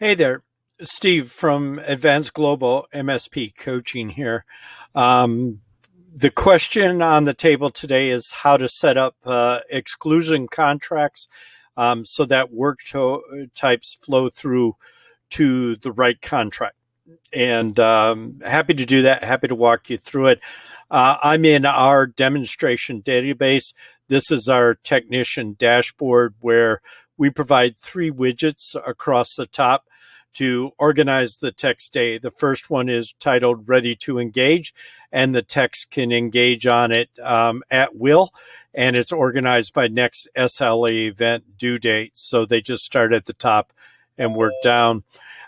Hey there, Steve from Advanced Global MSP Coaching here. Um, the question on the table today is how to set up exclusion contracts so that types flow through to the right contract. And happy to do that, happy to walk you through it. I'm in our demonstration database. This is our technician dashboard where we provide three widgets across the top to organize the text day. The first one is titled Ready to Engage, and the text can engage on it at will, and it's organized by next SLA event due date. So they just start at the top and work down.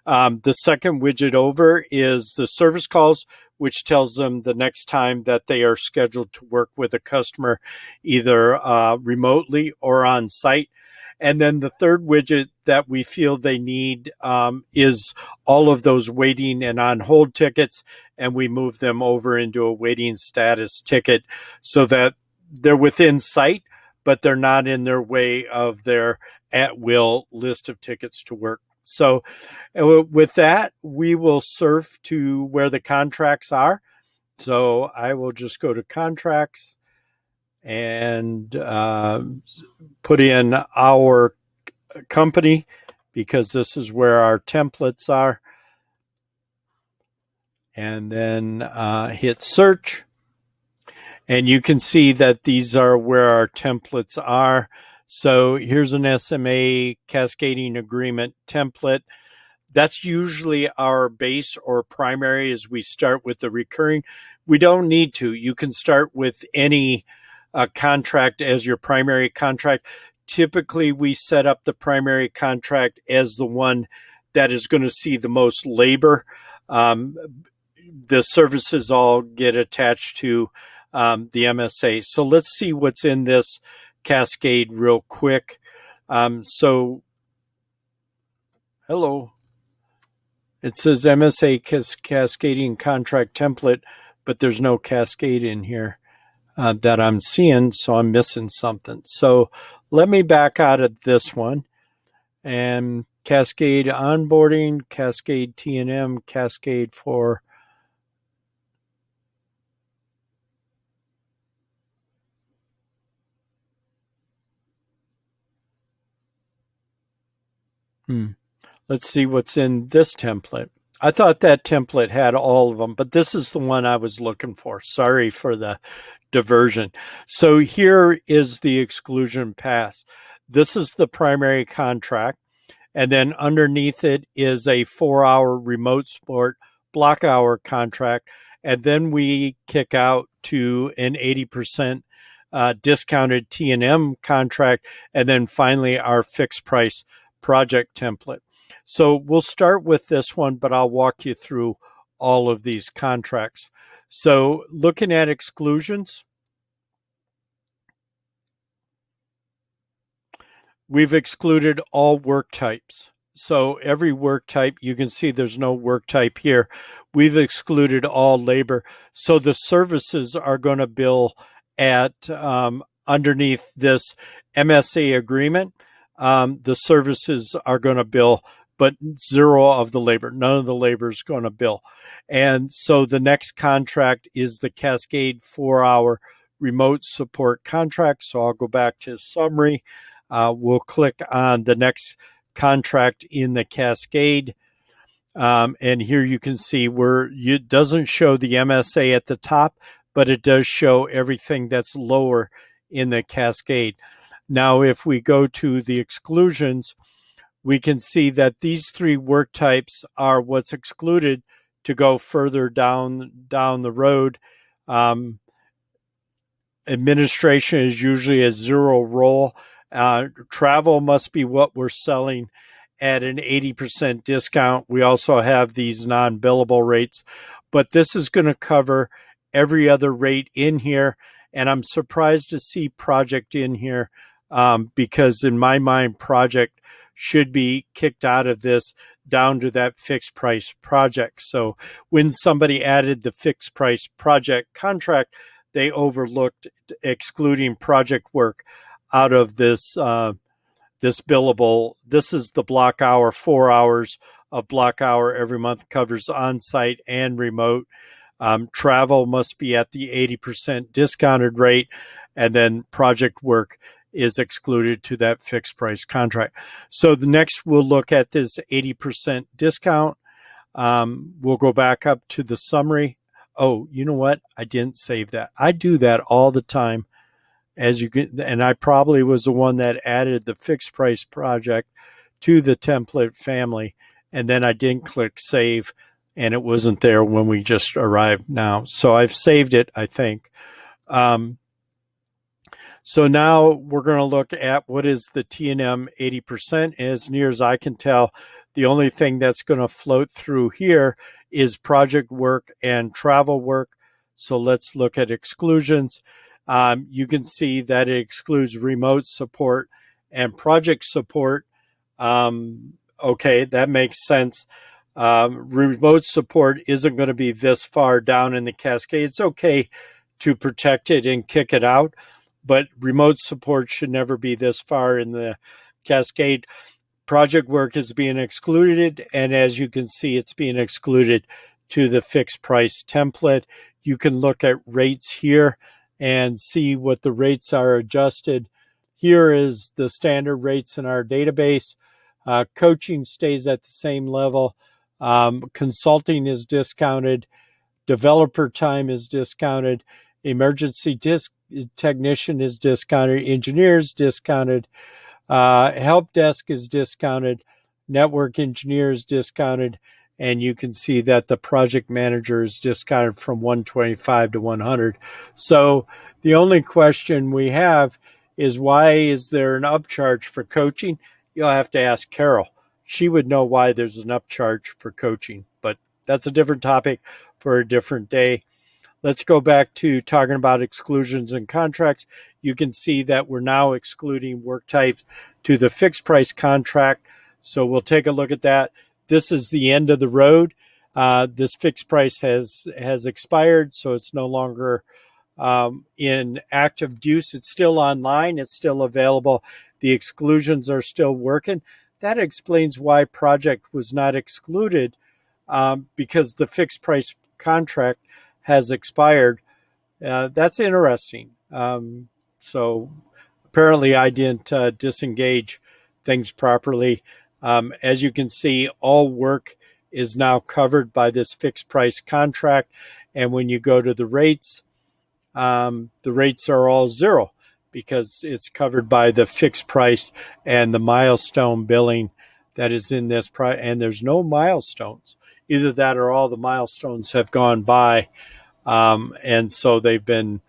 The second widget over is the service calls, which tells them the next time that they are scheduled to work with a customer, either remotely or on site. And then the third widget that we feel they need is all of those waiting and on hold tickets, and we move them over into a waiting status ticket so that they're within sight, but they're not in their way of their at will list of tickets to work. So with that, we will surf to where the contracts are. So I will just go to contracts and put in our company because this is where our templates are. And then hit search. And you can see that these are where our templates are. So here's an SMA cascading agreement template. That's usually our base or primary as we start with the recurring. We don't need to. You can start with any contract as your primary contract. Typically, we set up the primary contract as the one that is going to see the most labor. The services all get attached to the MSA. So let's see what's in this cascade real quick. Hello. It says MSA cascading contract template, but there's no cascade in here that I'm seeing, so I'm missing something. So let me back out of this one and cascade onboarding, cascade T&M, cascade for Let's see what's in this template. I thought that template had all of them, but this is the one I was looking for. Sorry for the diversion. So here is the exclusion pass. This is the primary contract. And then underneath it is a 4-hour remote support block hour contract. And then we kick out to an 80% discounted T&M contract. And then finally our fixed price project template. So we'll start with this one, but I'll walk you through all of these contracts. So looking at exclusions, we've excluded all work types. So every work type, you can see there's no work type here. We've excluded all labor. So the services are going to bill at underneath this MSA agreement. The services are going to bill, but zero of the labor. None of the labor is going to bill. And so the next contract is the Cascade 4-hour remote support contract. So I'll go back to summary. We'll click on the next contract in the Cascade. And here you can see where it doesn't show the MSA at the top, but it does show everything that's lower in the Cascade. Now, if we go to the exclusions, we can see that these three work types are what's excluded to go further down the road. Administration is usually a zero roll. Travel must be what we're selling at an 80% discount. We also have these non-billable rates, but this is going to cover every other rate in here. And I'm surprised to see project in here because in my mind, project should be kicked out of this down to that fixed price project. So when somebody added the fixed price project contract, they overlooked excluding project work out of this this billable. This is the block hour, 4 hours of block hour every month, covers on-site and remote. Travel must be at the 80% discounted rate, and then project work is excluded to that fixed price contract. So the next we'll look at this 80% discount. We'll go back up to the summary. Oh, you know what? I didn't save that. I do that all the time. As you can, and I probably was the one that added the fixed price project to the template family, and then I didn't click save, and it wasn't there when we just arrived now. So I've saved it, I think. So now we're going to look at what is the T&M 80%. As near as I can tell, the only thing that's going to float through here is project work and travel work. So let's look at exclusions. You can see that it excludes remote support and project support. Okay, that makes sense. Remote support isn't going to be this far down in the cascade. It's okay to protect it and kick it out, but remote support should never be this far in the cascade. Project work is being excluded, and as you can see, it's being excluded to the fixed price template. You can look at rates here and see what the rates are adjusted. Here is the standard rates in our database. Coaching stays at the same level. Consulting is discounted. Developer time is discounted. Emergency technician is discounted. Engineers discounted. Help desk is discounted. Network engineer is discounted. And you can see that the project manager is discounted from 125 to 100. So the only question we have is, why is there an upcharge for coaching? You'll have to ask Carol. She would know why there's an upcharge for coaching, but that's a different topic for a different day. Let's go back to talking about exclusions and contracts. You can see that we're now excluding work types to the fixed price contract. So we'll take a look at that. This is the end of the road. This fixed price has expired, so it's no longer in active use. It's still online. It's still available. The exclusions are still working. That explains why project was not excluded, because the fixed price contract has expired. That's interesting. So apparently I didn't disengage things properly. As you can see, all work is now covered by this fixed price contract. And when you go to the rates are all zero because it's covered by the fixed price and the milestone billing that is in this price. And there's no milestones. Either that or all the milestones have gone by. And so they've been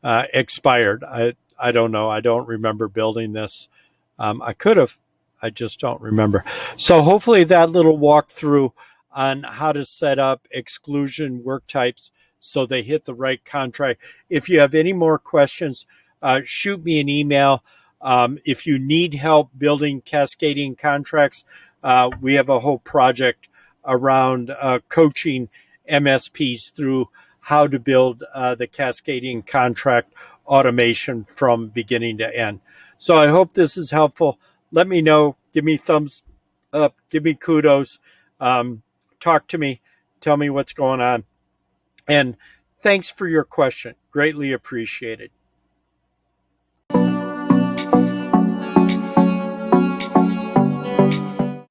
expired. I don't know. I don't remember building this. I could have. I just don't remember. So hopefully that little walkthrough on how to set up exclusion work types so they hit the right contract. If you have any more questions, shoot me an email. If you need help building cascading contracts, we have a whole project around coaching MSPs through how to build the cascading contract automation from beginning to end. So I hope this is helpful. Let me know. Give me thumbs up. Give me kudos. Talk to me. Tell me what's going on. And thanks for your question. Greatly appreciated.